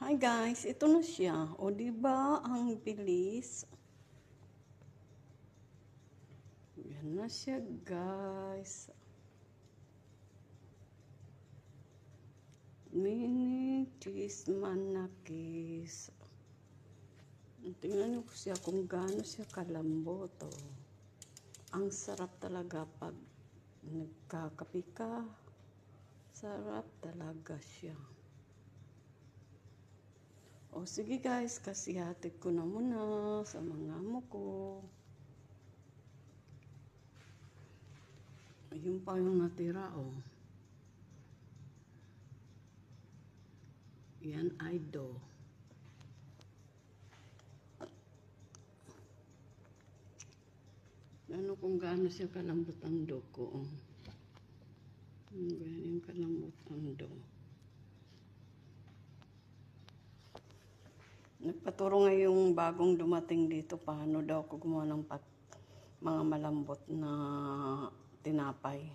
Hi guys, ito na siya. O di ba ang bilis? Yan na siya guys. Mini cheese manakis. Tingnan niyo siya kung gaano siya kalambot. Oh. Ang sarap talaga pag nagkakape ka. Sarap talaga siya. O sige guys, kasi hatid ko na muna sa mga amo ko. Ayun pa yung natira oh. Yan ay do. Ano kung gaano siya kalambot ang do ko. Oh. Ganyan kalambot ang do. Nagpaturo nga yung bagong dumating dito paano daw ako gumawa ng mga malambot na tinapay.